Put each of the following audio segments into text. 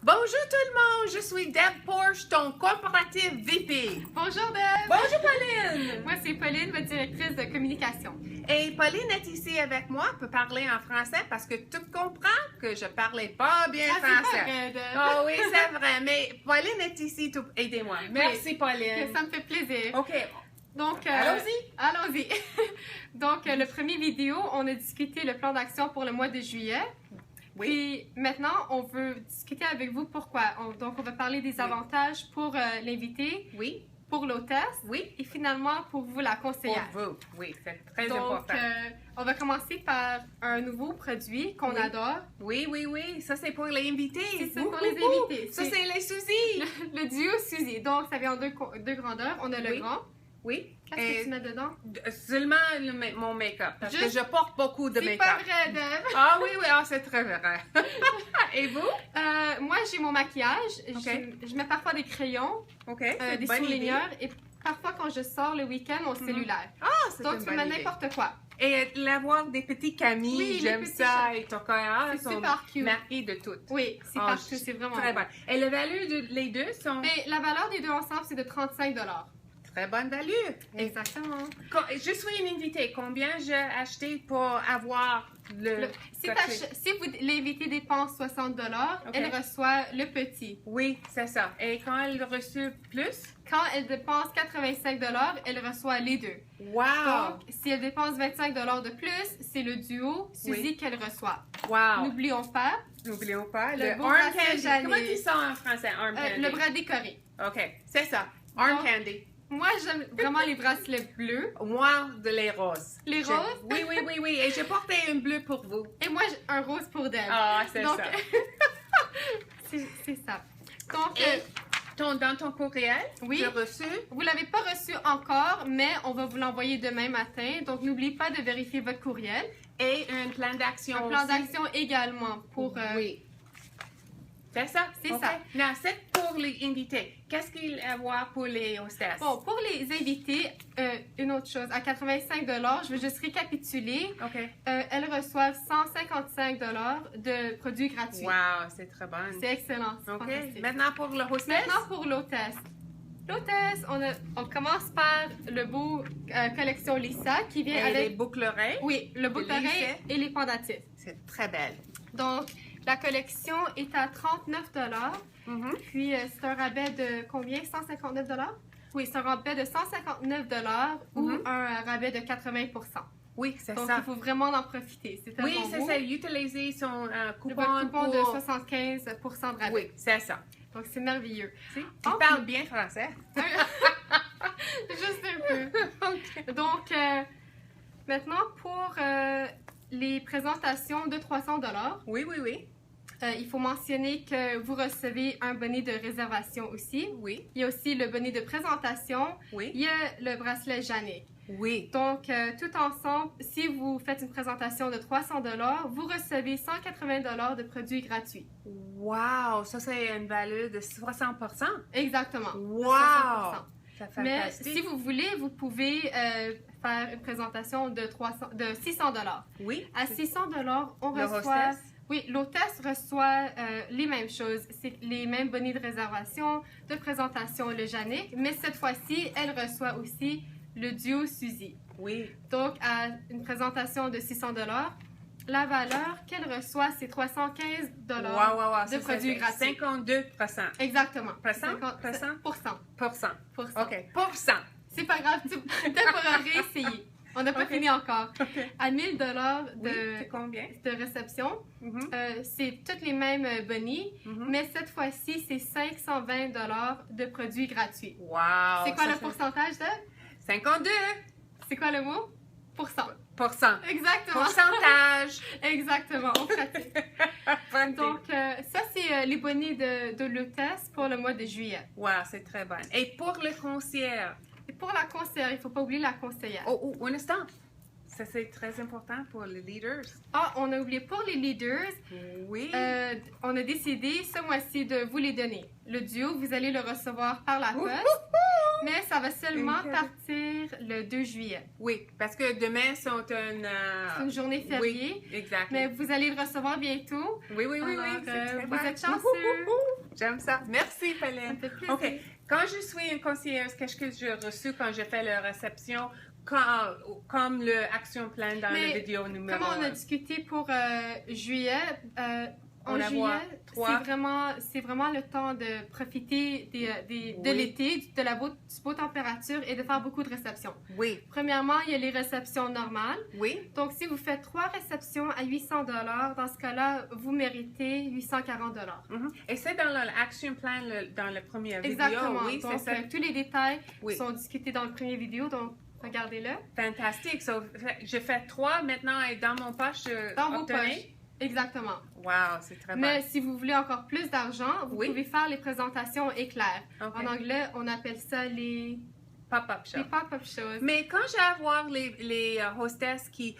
Bonjour tout le monde, je suis Deb Porsche, ton corporative VP. Bonjour Deb! Bonjour Pauline! Moi c'est Pauline, votre directrice de communication. Et Pauline est ici avec moi, peut parler en français parce que tu comprends que je parlais pas bien français. C'est pas vrai, Deb. Oh oui, c'est vrai, mais Pauline est ici, aidez-moi. Merci Pauline. Ça me fait plaisir. OK, Donc, allons-y. Allons-y. Donc, le premier vidéo, on a discuté le plan d'action pour le mois de juillet. Oui. Puis maintenant, on veut discuter avec vous pourquoi. Donc, on va parler des avantages pour l'invité, Oui, pour l'hôtesse oui. et finalement pour vous, la Pour conseillère. vous, oui, c'est très Donc, important. on va commencer par un nouveau produit qu'on Oui. adore. Oui, ça c'est pour les invités. C'est ça, Ouh, pour les ouh, ouh. invités. Ça c'est les Suzy. Le duo Suzy. Donc, ça vient en deux grandeurs. On a le Oui. grand. Oui. Qu'est-ce que tu mets dedans? Seulement mon make-up, parce que Juste- je porte beaucoup de C'est make-up. pas vrai, Deb. Ah oui, c'est très vrai. Et vous? Moi, j'ai mon maquillage. Ok. Je mets parfois des crayons, OK, c'est des une bonne idée. surligneurs et parfois quand je sors le week-end, mon cellulaire. Ah, c'est Donc, une tu peux bonne mettre idée. n'importe quoi. Et l'avoir des petits camis, Oui, les j'aime petits ça. Et ton cœur C'est sont super cute. marqués de tout. Oui, c'est Ah, partout, c'est vraiment Très beau. bon. Et la valeur de les deux sont Mais la valeur des deux ensemble, c'est de 35 $. très bonne valeur. Exactement. Je suis une invitée. Combien j'ai acheté pour avoir le... Si l'invité dépense 60 $, Ok. elle reçoit le petit. Oui, c'est ça. Et quand elle reçut plus? Quand elle dépense 85 $, elle reçoit les deux. Wow! Donc, si elle dépense 25 $ de plus, c'est le duo Suzy Oui. qu'elle reçoit. Wow! N'oublions pas, N'oublions pas Le le beau arm bracelet candy. Jeannet. Comment tu ça en français, arm candy? le bras décoré. OK, c'est ça. Arm Donc, candy. Moi, j'aime vraiment les bracelets bleus. Moi, de les roses. Les Je- roses? Oui. Et j'ai porté un bleu pour vous. Et moi, j'ai un rose pour Deb. Ah, c'est Donc, ça. c'est ça. Donc, Et dans ton courriel, Oui. tu as reçu? vous ne l'avez pas reçu encore, mais on va vous l'envoyer demain matin. Donc, n'oubliez pas de vérifier votre courriel. Et un plan d'action Un plan aussi. d'action également pour... Oui. C'est ça? C'est OK. ça. Non, c'est pour les invités. Qu'est-ce qu'il y a à voir pour les hostesses? Bon, pour les invités, une autre chose. À 85 $, je vais juste récapituler. OK. Elles reçoivent 155 $ de produits gratuits. Wow, c'est très bon. C'est excellent. C'est OK. fantastique. Maintenant pour le hostess? Maintenant pour l'hôtesse. L'hôtesse, on commence par le beau collection Lisa qui vient Et les avec boucles-oreilles? oui, le boucle d'oreille lycée. et les pendentifs. C'est très belle. Donc, la collection est à 39 $. Mhm. Puis, c'est un rabais de combien? 159 $? Oui, c'est un rabais de 159 $ ou Mhm. un rabais de 80 %. Oui, c'est Donc, ça. il faut vraiment en profiter. C'est tellement Oui, c'est beau. ça. Utiliser son Le coupon, coupon pour... de 75 % de rabais. Oui, c'est ça. Donc, c'est merveilleux. Tu Oh, parles bien français. Juste un peu. Donc, maintenant, pour les présentations de 300 $, Oui. il faut mentionner que vous recevez un bonnet de réservation aussi. Oui. Il y a aussi le bonnet de présentation. Oui. Il y a le bracelet Jeannet. Oui. Donc, tout ensemble, si vous faites une présentation de 300 $, vous recevez 180 $ de produits gratuits. Wow, ça c'est une valeur de 60%. Exactement. Wow! 60%. C'est Mais fantastique. si vous voulez, vous pouvez faire une présentation de 600 $. Oui. À 600 $, on Le reçoit... hostess? Oui, l'hôtesse reçoit les mêmes choses. C'est les mêmes bonnets de réservation, de présentation, le Jeannet. Mais cette fois-ci, elle reçoit aussi le duo Suzy. Oui. Donc, à une présentation de 600 $, la valeur qu'elle reçoit, c'est 315 $. Wow. de Ça, produits c'est gratuits. 52%. Exactement. Pourcent? 50%. OK. Pourcent. C'est pas grave, tu pourras réessayer. On n'a pas Ok. fini encore. OK. À 1000 $ Oui, c'est combien? de réception, Mhm. c'est toutes les mêmes bonnets, Mhm. mais cette fois-ci, c'est 520 $ de produits gratuits. Wow. C'est quoi ça, le pourcentage de? 52%. C'est quoi le mot? Pourcent. Exactement. Pourcentage. Exactement, on pratique. Donc, Donc, ça, c'est les bonnets de l'hôtesse pour le mois de juillet. wow, c'est très bon. Et pour le concierge? Et pour la conseillère, il ne faut pas oublier la conseillère. Oh, un instant. Ça, c'est très important pour les leaders. Ah, on a oublié pour les leaders, Oui. on a décidé ce mois-ci de vous les donner. Le duo, vous allez le recevoir par la poste. Mais ça va seulement Ok. partir le 2 juillet. Oui, parce que demain sont C'est une journée fériée. Oui, exact. Mais vous allez le recevoir bientôt. Oui, oui, oui, Alors, oui. c'est très vous bon. êtes chanceux. J'aime ça. Merci, Ça me Pauline. fait plaisir. OK. Quand je suis une conseillère, qu'est-ce que j'ai reçu quand je fais la réception, comme le action plan dans Mais la vidéo numéro Comme on a 1? discuté pour juillet, On en a juillet, trois. c'est vraiment le temps de profiter de Oui. l'été, de la beau température et de faire beaucoup de réceptions. Oui, Premièrement, il y a les réceptions normales. oui. Donc, si vous faites 3 réceptions à 800 dans ce cas-là, vous méritez 840 Mhm. Et c'est dans l'action plan, dans la première Exactement. vidéo. Oui, c'est Donc, ça. tous les détails Oui. sont discutés dans le premier vidéo, donc regardez-le. Fantastique. So, je fais 3 maintenant et dans mon poche. Dans vos obtenez. poches. Exactement. Wow, c'est très Mais bon. si vous voulez encore plus d'argent, vous Oui. pouvez faire les présentations éclairs. OK. En anglais, on appelle ça les Pop-up show. pop-up shows. Mais quand j'ai à voir les hostesses qui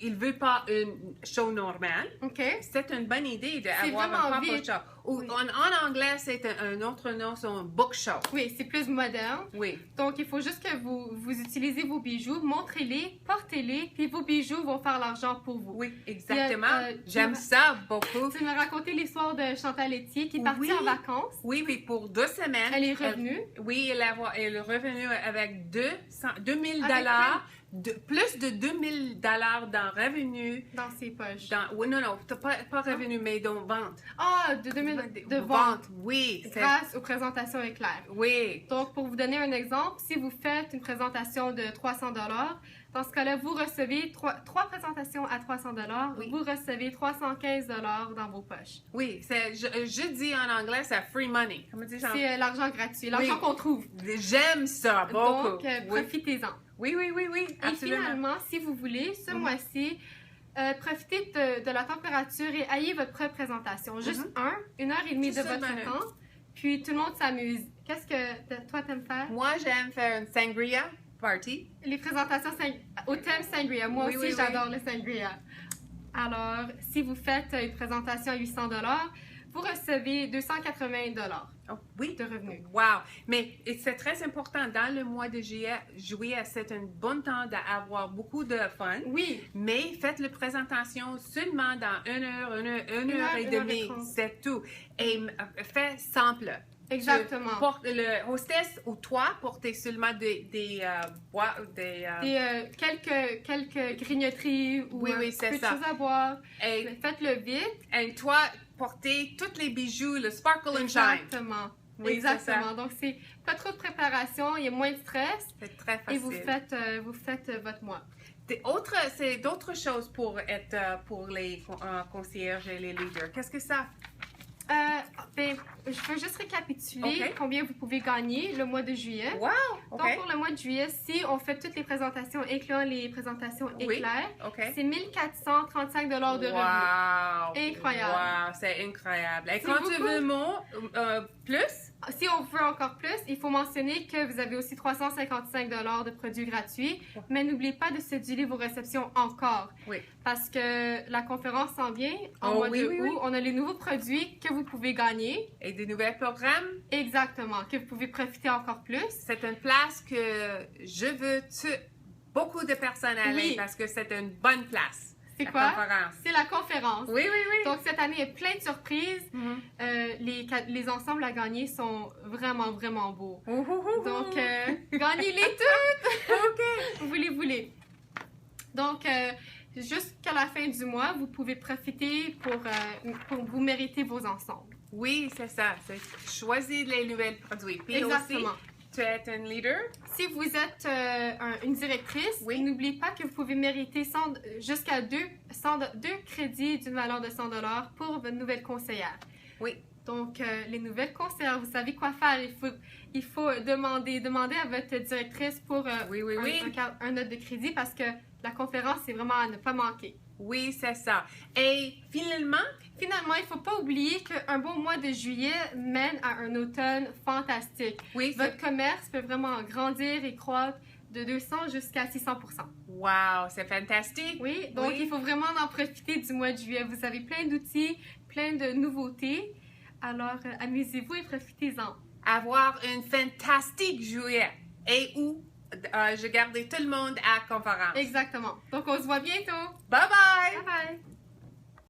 ils veulent pas une show normale, OK? c'est une bonne idée d'avoir vraiment un pop-up vite. show. Ou Oui. en anglais, c'est un autre nom, c'est un book show. Oui, c'est plus moderne. Oui. Donc, il faut juste que vous utilisez vos bijoux, montrez-les, portez-les, puis vos bijoux vont faire l'argent pour vous. Oui, exactement. Il y a, J'aime ça beaucoup. Tu m'as raconté l'histoire de Chantal Etier qui est partie Oui. en vacances. Oui, oui, pour 2 semaines. Elle est revenue. Oui, elle est revenue avec 2000 Avec dollars, plus de 2000 dollars dans revenus. Dans ses poches. Oui, non, pas revenu, mais dans vente. Ah, de 2000 de vente Oui, c'est... grâce aux présentations éclairs. Oui, Donc, pour vous donner un exemple, si vous faites une présentation de 300 dans ce cas-là, vous recevez trois présentations à 300 Oui. vous recevez 315 dans vos poches. oui. Je dis en anglais, c'est free money. Comment dire, genre? C'est l'argent gratuit, l'argent Oui. qu'on trouve. J'aime ça beaucoup. Donc, oui. profitez-en. Oui, oui, oui, oui, Et absolument. finalement, si vous voulez, ce Mhm. mois-ci, profitez de la température et ayez votre propre présentation. Juste une heure et demie de Juste votre une minute. temps, puis tout le monde s'amuse. Qu'est-ce que toi, t'aimes faire? Moi, j'aime faire une sangria party. Les présentations au thème sangria. Moi Oui, aussi, oui, j'adore le sangria. Alors, si vous faites une présentation à 800 vous recevez 280 Oh, oui. de revenus. Wow! Mais c'est très important. Dans le mois de juillet, c'est un bon temps d'avoir beaucoup de fun. Oui, Mais faites la présentation seulement dans une heure et une heure demie. et 30. C'est tout. Et faites simple. exactement. Le hostess ou toi, portez seulement des bois, Quelques grignoteries ou Oui, oui, un c'est peu de ça. choses à boire. et, Faites-le vite. et toi, portez tous les bijoux, le sparkle and shine. Exactement. Oui, c'est Exactement. Donc, c'est pas trop de préparation, il y a moins de stress C'est très et facile. vous faites votre mois. C'est d'autres choses pour être pour les concierges et les leaders. Qu'est-ce que ça? Je veux juste récapituler Ok. combien vous pouvez gagner le mois de juillet. Wow! OK. Donc, pour le mois de juillet, si on fait toutes les présentations incluant les présentations Oui. éclairs, OK. c'est 1435 de revenus. Wow! Incroyable. Wow, c'est incroyable. Et C'est quand tu beaucoup. veux plus? Si on veut encore plus, il faut mentionner que vous avez aussi 355 de produits gratuits, mais n'oubliez pas de céduler vos réceptions encore. Oui. Parce que la conférence s'en vient en Oh, mois oui, de oui, août. oui. On a les nouveaux produits que vous pouvez gagner. Et des nouveaux programmes? Exactement, que vous pouvez profiter encore plus. C'est une place que je veux beaucoup de personnes aller Oui. parce que c'est une bonne place. C'est La quoi? conférence. C'est la conférence. Oui, oui, oui. Donc, cette année, il y a plein de surprises. Mhm. Les ensembles à gagner sont vraiment, vraiment beaux. Ouh, ouh, ouh, Donc, ouh. gagnez-les toutes! OK. Vous les voulez. Donc, jusqu'à la fin du mois, vous pouvez profiter pour vous mériter vos ensembles. Oui, c'est ça. C'est choisir les nouvelles produits. Puis Exactement. aussi, tu es un leader. Si vous êtes une directrice, Oui. n'oubliez pas que vous pouvez mériter jusqu'à deux crédits d'une valeur de 100 pour votre nouvelle conseillère. Oui. Donc, les nouvelles conseillères, vous savez quoi faire. Il faut demander à votre directrice pour Oui, oui, oui. un note de crédit parce que la conférence, c'est vraiment à ne pas manquer. Oui, c'est ça. Et finalement, Finalement, il ne faut pas oublier qu'un bon mois de juillet mène à un automne fantastique. oui, Votre commerce peut vraiment grandir et croître de 200 jusqu'à 600 wow, c'est fantastique. Oui, donc Oui. il faut vraiment en profiter du mois de juillet. Vous avez plein d'outils, plein de nouveautés. Alors, amusez-vous et profitez-en. avoir une fantastique juillet et où je gardais tout le monde à la conférence. Exactement. Donc, on se voit bientôt. Bye bye! Bye bye!